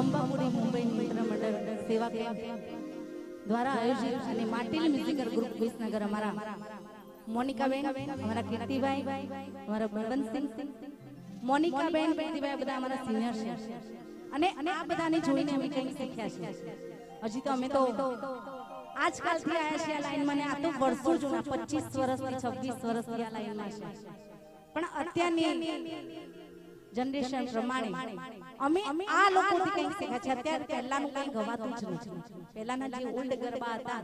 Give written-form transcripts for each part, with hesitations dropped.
અંબાપુરી મુંબઈ મિત્ર મંડળ સેવા ક્લબ દ્વારા આયોજિત અને માટીલ મ્યુઝિકલ ગ્રુપ વિસનગર અમારા મોનિકાબેન, અમારા કીર્તિભાઈ, અમારા બળવંતસિંહ, મોનિકાબેન, કીર્તિભાઈ બધા અમારા સિનિયર છે અને આ બધાને જોઈને અમે કંઈક શીખ્યા છે. હજી તો અમે તો આજકાલથી આયા છે આ લાઈનમાં ને આ તો વર્ષો જૂના 25 વર્ષથી 26 વર્ષથી આ લાઈનમાં છે. પણ અત્યારની જનરેશન પ્રમાણે અમે આ લોકોથી કંઈક શીખ્યા છે. અત્યારે પહેલાનું કંઈ ગવાતું જ નથી. પહેલાના જે ઓલ્ડ ગરબા હતા,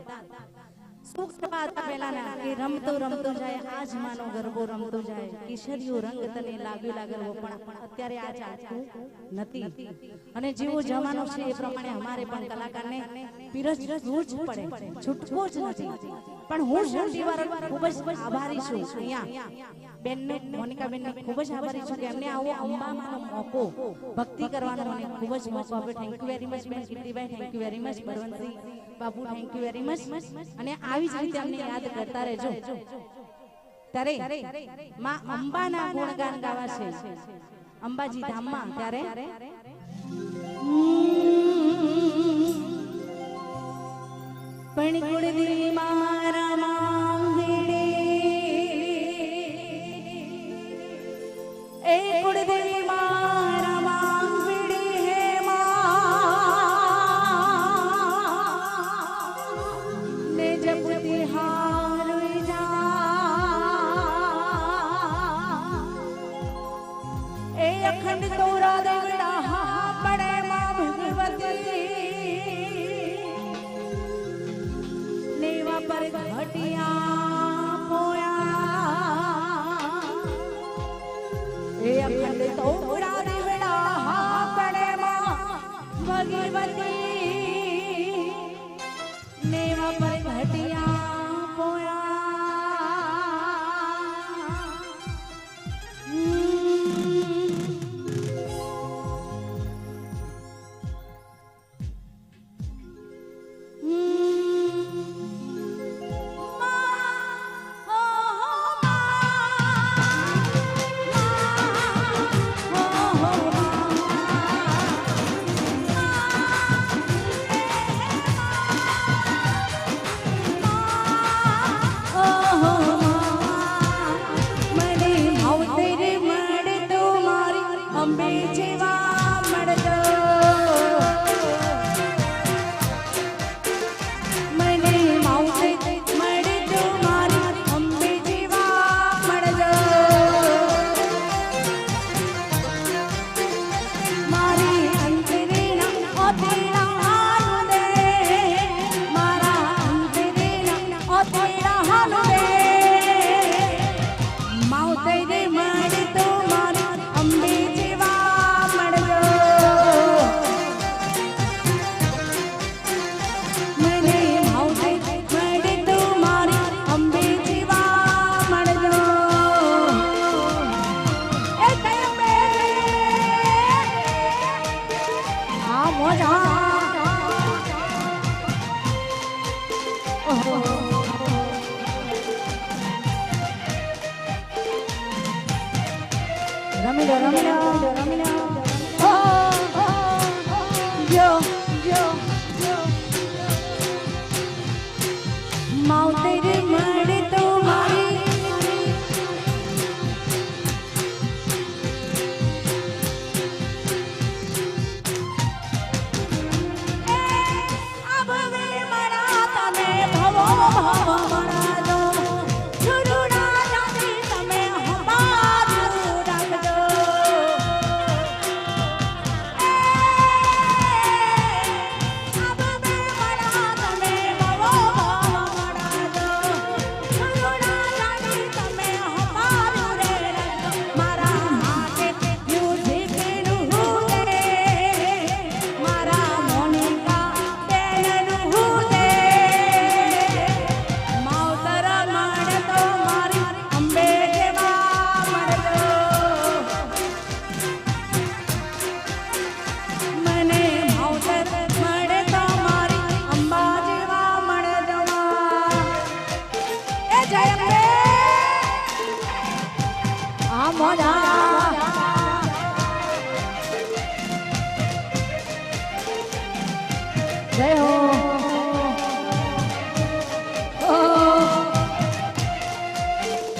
સુખ ગરબા હતા પહેલાના, કે રમતો રમતો જાય આજ માનો ગરબો રમતો જાય, કિશોરીઓ રંગ તને લાગ્યો લાગરવો. પણ અત્યારે આ ચાલતું નથી અને જેવો જમાનો છે એ પ્રમાણે અમારે પણ કલાકારને પીરસવું જ પડે, છૂટકો જ નથી. પણ હું શાંતિવાર ખૂબ જ આભારી છું અહીંયા બેનને, મોનિકાબેનને ખૂબ જ આભારી છું કે એમને આવો અંબામાનો મોકો, ભક્તિ કરવાનો મને ખૂબ જ મોકો આપ્યો. થેન્ક યુ વેરી મચ બેન Kirtibhai, thank you very much Balwantsinh Bapu, thank you very much. અને આવી જ રીતે અમને યાદ કરતા રહેજો. ત્યારે માં અંબાના ગુણગાન ગાવા છે અંબાજી ધામમાં. ત્યારે પણ કુળદેવી મારા માંગીડે, એ કુળદેવી મારા માંગીડે હે માં ને જપતી હારું જા, એ અખંડ તોરા દેવડા હા પડે માં ભગવતી પર ઘટિયા પોયા, એ અખંડ તોરા દેવડા હા પડે માં ભગવતી નેવા પર ઘટિયા પોયા. જય હો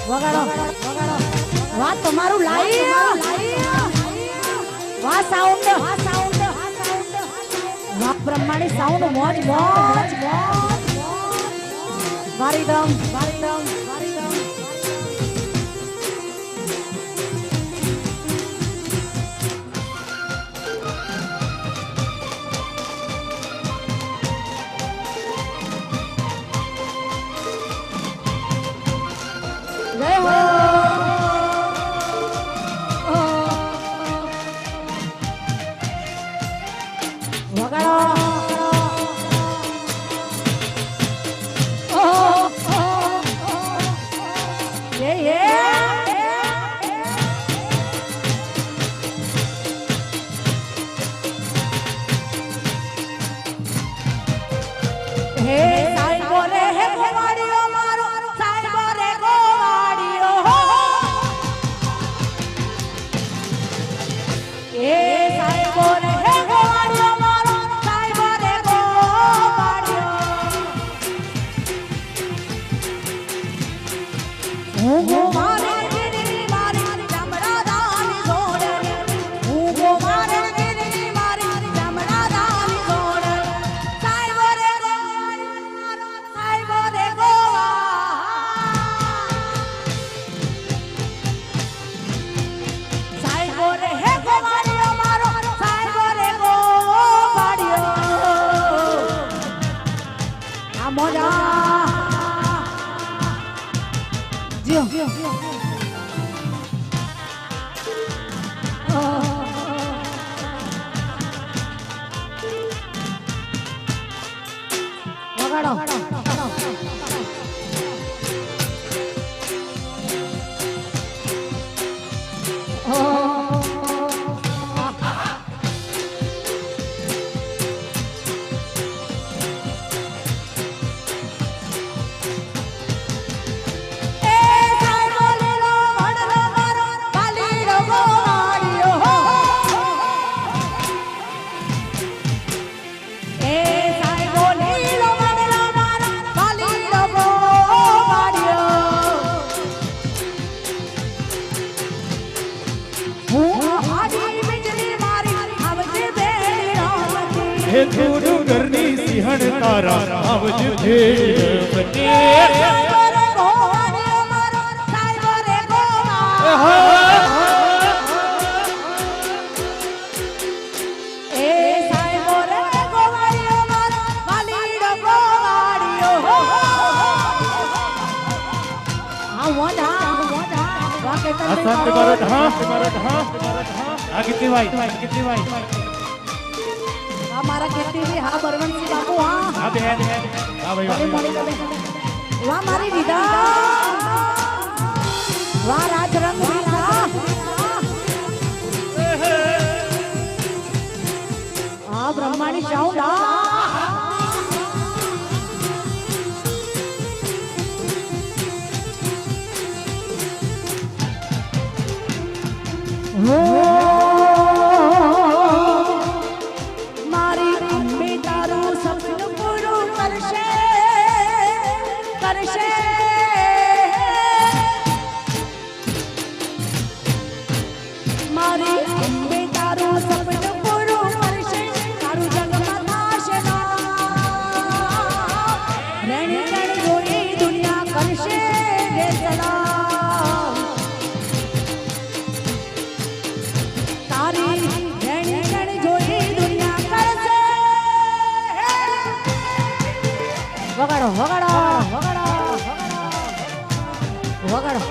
વગાડો વગાડો વાહ તમારું લાઈવ વાહ સાઉન્ડ વાહ બ્રહ્માણી સાઉન્ડ મોજ મોજ વારીદમ જય હો વગાડો હે સાઈ બોલે હે ગોવાડીઓ મારો સાઈ બોલે ગોવાડીઓ એ સાઈ બોલે હે ગોવાડીઓ મારો સાઈ બોલે ગોવાડીઓ હું ગોવાડી ગીરી મારી ચામડા દાની જોડે હું ગોવાડી ગીરી મારી ચામડા દાની જોડે સાઈ બોલે સાઈ બોલે સાઈ બોલે હે ગોવાડીઓ મારો સાઈ બોલે ગોવાડીઓ આ મોજા જીઓ વગાડો હે થોડું ઘરની સિંહણ તારા આવજ ભેટ બને हमारा कहती थी हाँ बरवंशी बाबू हाँ हाँ भाई वाह मारी विदा वाह राजरंग विदा हाँ ब्रह्माणी साउंड વગાડો વગાડો વગાડો વગાડો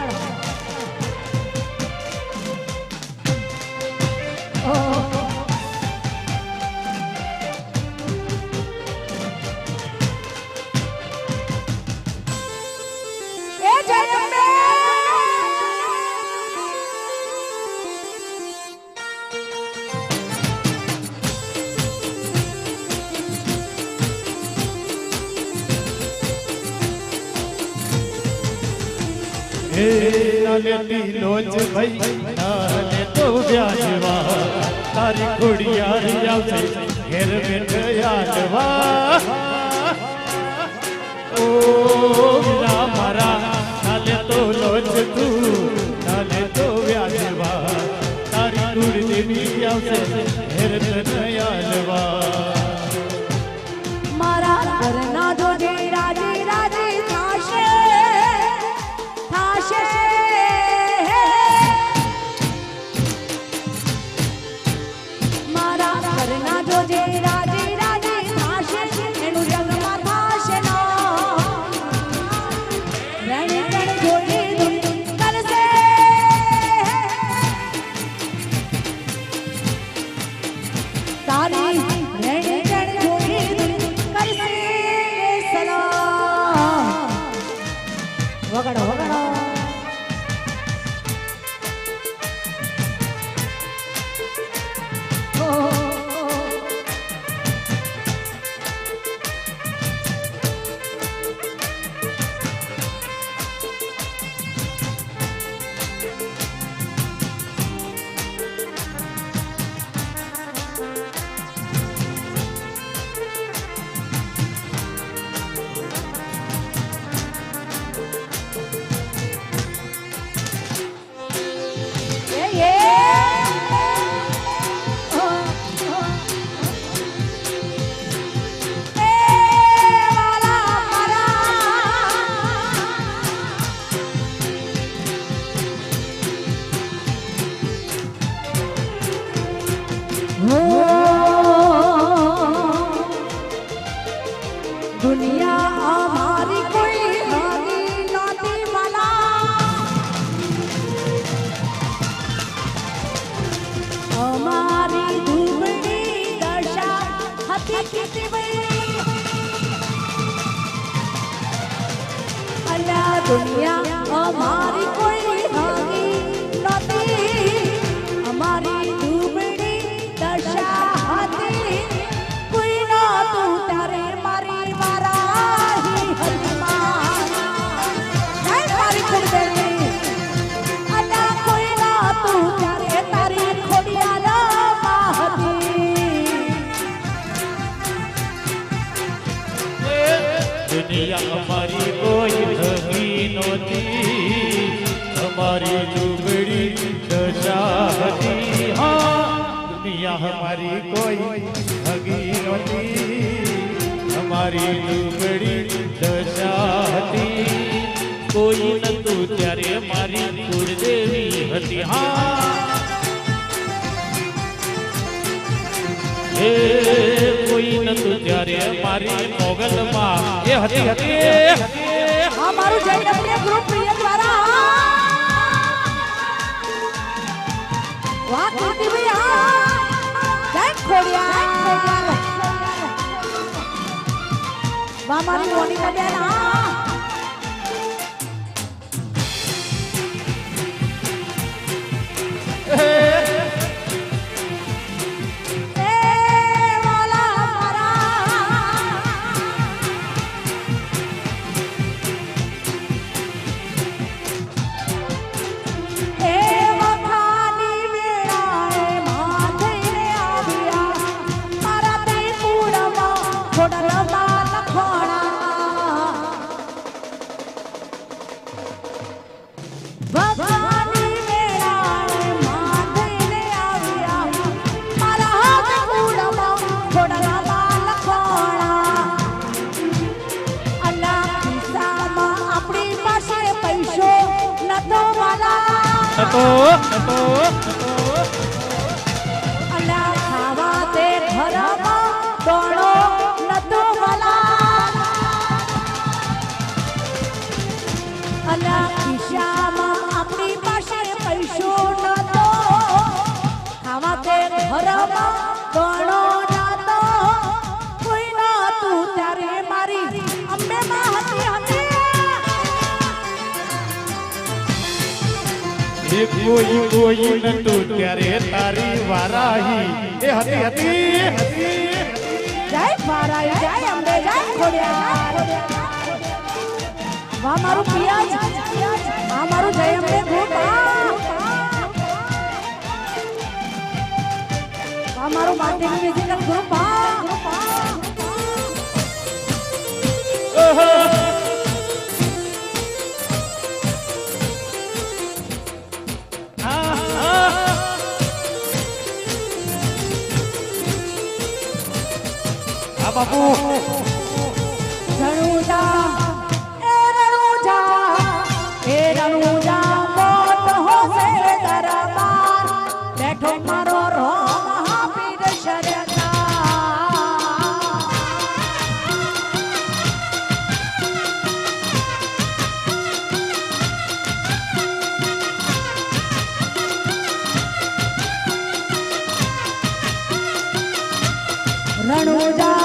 એ જય અંબે નાલેતી લોજ ભાઈ નાલે તો વ્યાજવા તારી ઘોડિયારી આવશે ઘેર બેઠયાલવા ઓ વીરા મારા નાલે તો લોચ તું નાલે તો વ્યાજવા તારી કુળદેવી આવશે ઘેર બેઠયાલવા મારા ઘરના જોજે રાજી રાજી થાશે થાશે મારા ઘરના જોજે રાજી રાજી થાશે એનું જગમાં થાશે ના રણે રણે જોજે કરશે તારી રણે રણે જોજે કરશે સલામ વગાડો વગાડો दुनिया हमारी कोई हानि नौती वाला हमारी दुबड़ी दशा हती किती बड़ी अल्लाह दुनिया हमारी कोई हानि नौती हमारी दुबड़ी दशा हती कोई ना तू तारे मारी माराही हलमान जय मारी कुलदेवी अल्लाह कोई ना तू तारे तारी खोडियाला माहती દુનિયા અમારી કોઈ હગી નહોતી અમારી દુબળી દશા હતી હા દુનિયા અમારી કોઈ હગી નહોતી અમારી દુબળી દશા હતી કોઈ નતું ત્યારે મારી કુળદેવી હતી હા એ કોઈ નતું ત્યારે મારી મોગલમાં એ હતી હતી हमारू जय अपने ग्रुप प्रिय द्वारा वाह कीर्ति भैया जय खोडिया वाह हमारी मोनिका बेन અલ્યા ખાવા તે ઘરમાં દોડો નતો વાલા અલ્યા ખિસ્સામાં આપણી પાસે પૈસો નતો ખાવા તે ઘરમાં દોડો નતો કોઈ નતું ત્યારે મારી અંબે માં હતી એ કોઈ કોઈ નતું ત્યારે તારી વારાહી એ હતી હતી જય વારાહી જય અંબે જય ખોડિયા વાહ મારું પિયાજ આ મારું જય અંબે ગ્રુપ વાહ મારું માર્ટિન મ્યુઝિકલ ગ્રુપ આ બાપુ રણુજા એ રણુજા એ રણુજા મોટ હોસે દરબાર બેઠો મારો રોમ મહાવીર સરકાર રણુજા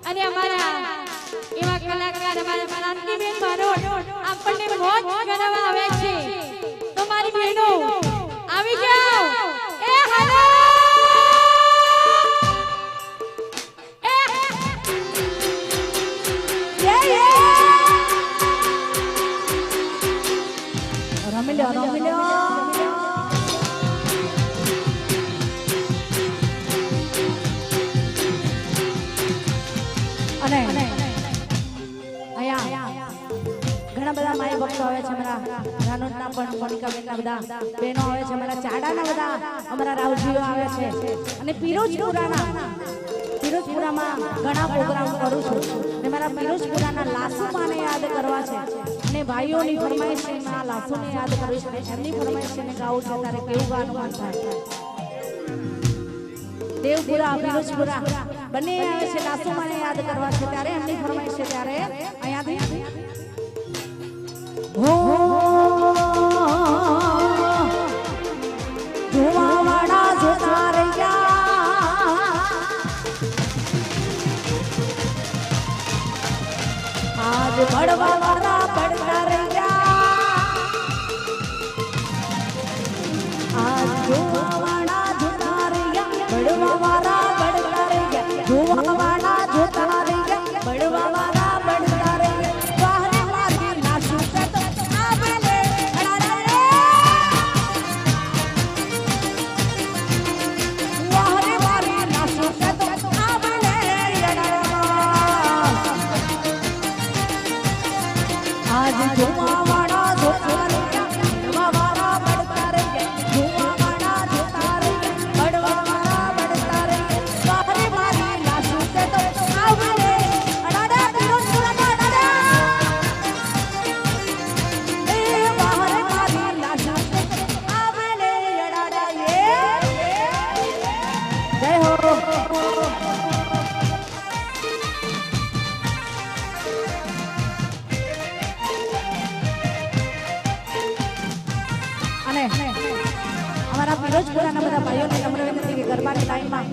અને અમારા એવા કલાકાર અમારા પ્રાંતિક બેન મારોડ આપણને મોજ કરાવવા આવે છે તો મારી બહેનો આવી જાઓ એ હાલો રમી લો અને અહીંયા ઘણા બધા માય ભક્તો આવે છે અમારા રાનોટના પણ મોનિકા બેનના બધા બહેનો આવે છે અમારા ચાડાના બધા અમારા રાવજીઓ આવે છે અને પિરોજપુરામાં ઘણા પ્રોગ્રામ કરું છું અને મારા પિરોજપુરાના લાસુમાને યાદ કરવા છે અને ભાઈઓની ફરમાઈશ છે મારા લાસુને યાદ કરવી છે એમની ફરમાઈશ છે ને ગાવું છે ત્યારે કેવું ગાનું મન થાય દેવપુરા પિરોજપુરા બંને આવે છે લાસુમાને યાદ કરવા છે ત્યારે એમની ફરમાઈશ છે ત્યારે અહીંયાથી હો ધુવાવાડા જોતા રહ્યા આજ બળવાવાળા બળતા રહ્યા આજ ધુવાવાડા જોતા રહ્યા બળવાવાળા બળતા રહ્યા ધુવાવાડા જોતા રહ્યા બળવાવાળા બળતા રહ્યા વાહને મારી નાશું સત આવેલે વાહને મારી નાશું સત આવેલે આજ ધુવાવાડા જોતા રહ્યા બળવાવાળા બળતા રહ્યા ધુવાવાડા જોતા રહ્યા બળવાવાળા બળતા રહ્યા વાહને મારી નાશું સત આવેલે અડાડા પિરોજપુરાના અડાડા એ વાહને મારી નાશું સત આવેલે અડાડા જય હો અને અમારા પિરોજપુરાના બધા ભાઈઓને નમ્ર વિનંતી કે ગરબાની લાઈનમાં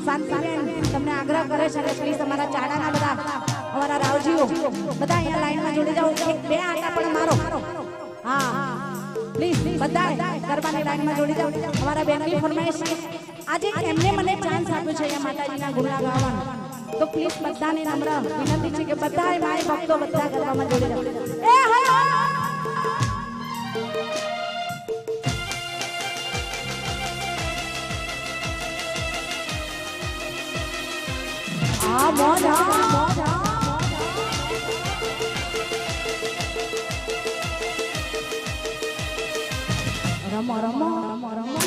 શાંતિબેન તમને આગ્રહ કરે છે કે પ્લીઝ અમારા ચાડાના બધા અમારા રાવજીઓ બધા અહીંયા લાઈનમાં જોડી જાઓ એક બે આંટા પણ મારો હા પ્લીઝ બધા ગરબાની લાઈનમાં જોડી જાઓ અમારા બેનની ફરમાઈશ આજે એમને મને ચાન્સ આપ્યો છે અહીંયા માતાજીના ગુણગાન ગાવાનો તો પ્લીઝ બધાને નમ્ર વિનંતી છે કે બધા માય ભક્તો બધા ગરબામાં જોડી જાઓ એ હાલો આ મોજા રમો રમો રમો રમો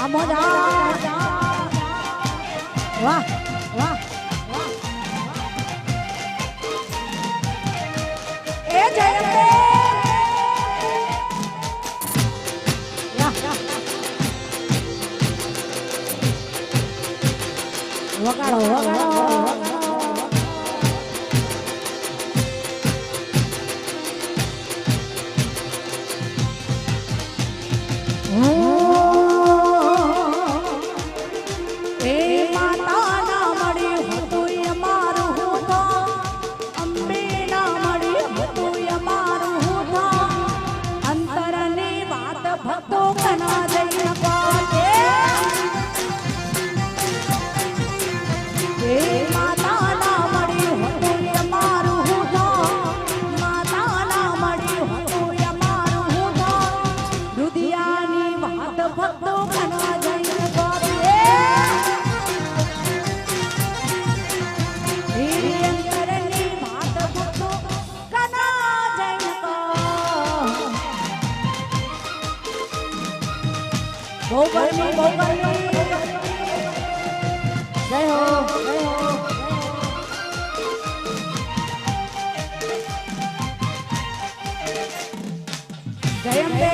આમો જા વાહ વાહ એ જયંતે વગાડો વગાડો બહુ ગરમી બહુ ગરમી જય હો જય હો જયંતે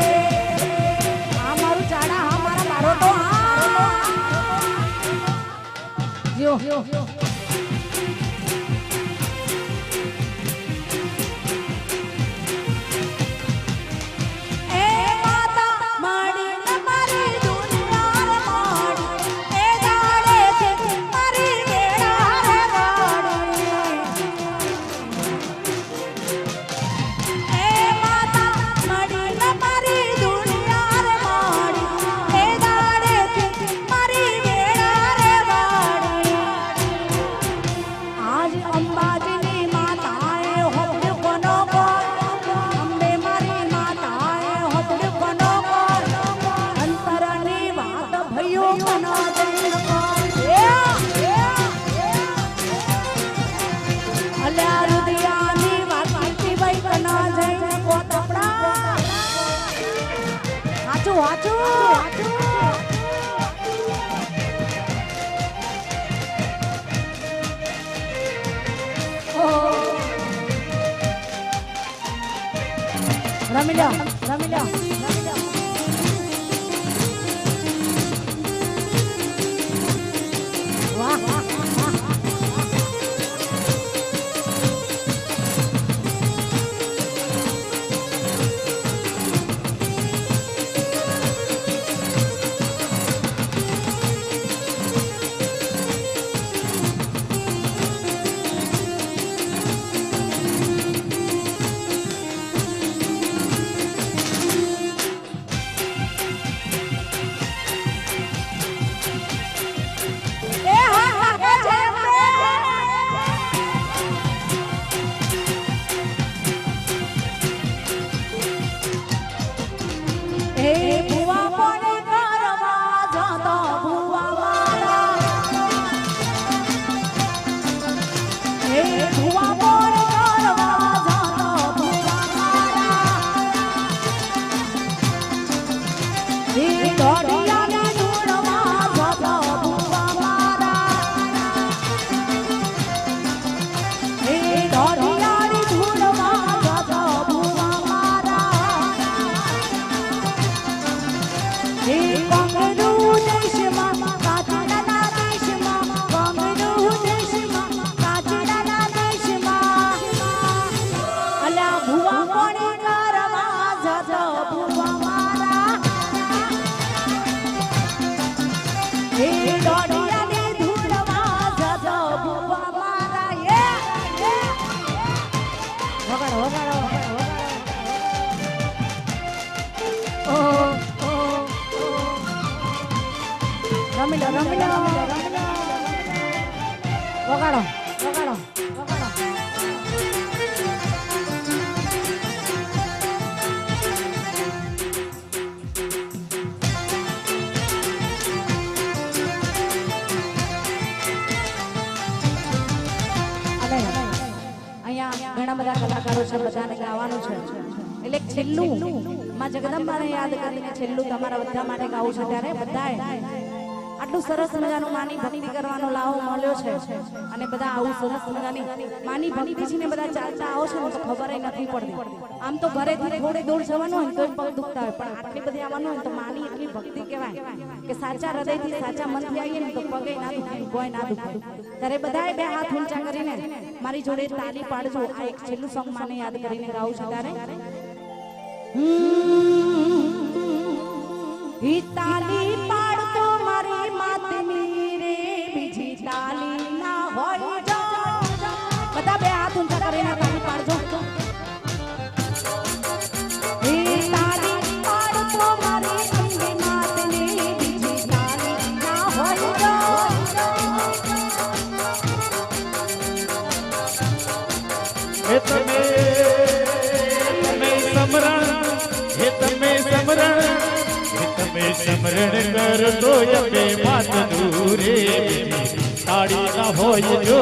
આ મારું ચાડા હા મારા મારો તો હા જો રમી લો રમી લો વાહ વાહ રમીલો રમીલો વગાડો વગાડો વગાડો અહીંયા ઘણા બધા કલાકારો છે બધાને ગાવાનું છે એટલે છેલ્લું માં જગદંબાને યાદ કરીને છેલ્લું તમારા બધા માટે ગાવું છે ત્યારે બધાએ આટલું સરસ મજાનું માની ભક્તિ કરવાનો લાવો મળ્યો છે અને બધા આવું સરસ મજાની માની ભક્તિ છે ને બધા ચાલતા આવો છો તો ખબર નથી પડતી આમ તો ઘરેથી થોડે દૂર જવાનું હોય તો પગ દુખતા હોય પણ આટલી બધી આવવાનું હોય તો માની એટલી ભક્તિ કહેવાય કે સાચા હૃદયથી સાચા મનથી આવીએ ને તો પગે ના દુખે કોઈ ના દુખે ત્યારે બધાએ બે હાથ ઊંચા કરીને મારી જોડે તાલી પાડજો આ એક છેલ્લું સોંગ માને યાદ કરીને ગાવું છું ત્યારે ઈ તાલી પાડતો મારી માતની રે બીજી તાલી ના હોય જો બધા બે હાથ ઊંચા કરીને તાલી પાડજો ઈ તાલી પાડતો મારી અંબે માતની બીજી તાલી ના હોય જો હે તમે સમરણ હે તમે સમરણ તમે સમરણ કરતો યે માત દૂરે તાળી ના હોય જો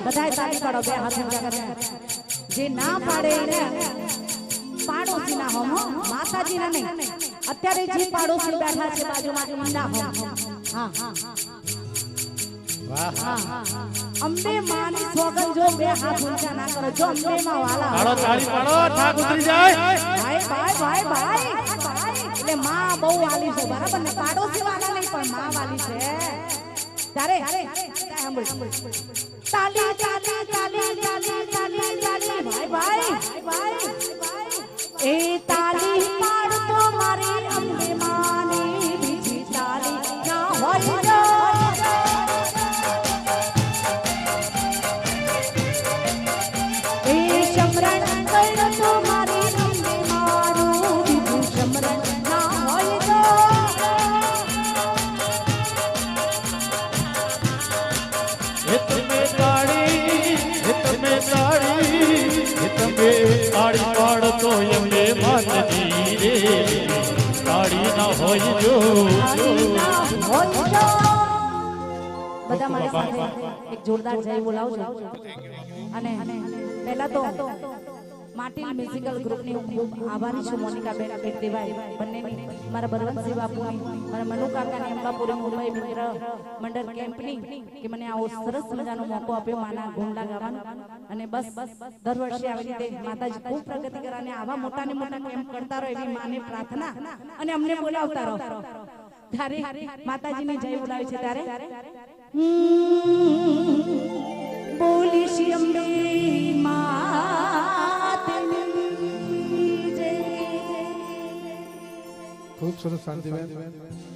બધાય તાળી પાડો બે હાથ ઊંચા કરીને જે ના પાડે ને પાડોશી ના હોમ માતાજી ના નહીં અત્યારે જે પાડોશી બેઠા છે બાજુમાં ના હોમ હા અંબે માની સોગન જો બે હાથ ઊંચા ના કરો જો અંબે માં વાલા પાડો તાળી પાડો ઠાક ઉતરી જાય ભાઈ એટલે માં બહુ વાલી છે બરાબર ને પાડોશી વાલા નહીં પણ માં વાલી છે તારે તાલી તાલી તાલી તાલી તાલી તાલી ભાઈ એ તાલી પાડતો મારી અંબે માની બીજી તાલી ના હોય જો એ સમરણ કરતો મારી અંબે મારું બીજું સમરણ ના હોય જો તમે તાળી પાડતો યે માતની રે તાળી ના હોય જો બધા મારી સાથે એક જોરદાર જય બોલાવજો અને પહેલા તો માટી મ્યુઝિકલ ગ્રુપની હું ખૂબ આભારી છું મોનિકા બેન કીર્તિભાઈ બંનેની મારા બળવંતસિંહ બાપુની મારા મનુ કાકાની અંબાપુરી મુંબઈ મિત્ર મંડળ કેમ્પની કે મને આવો સરસ મજાનો મોકો આપ્યો માના ગુંડા ગાવાનો અને બસ દર વર્ષે આવી રીતે માતાજી ખૂબ પ્રગતિ કરે અને આવા મોટા ને મોટા કેમ્પ કરતા રહો એવી માને પ્રાર્થના અને અમને બોલાવતા રહો ત્યારે માતાજીને જય બોલાવે છે ત્યારે બોલી શ્રી અંબે ખૂબ સરસ શાંતિબેન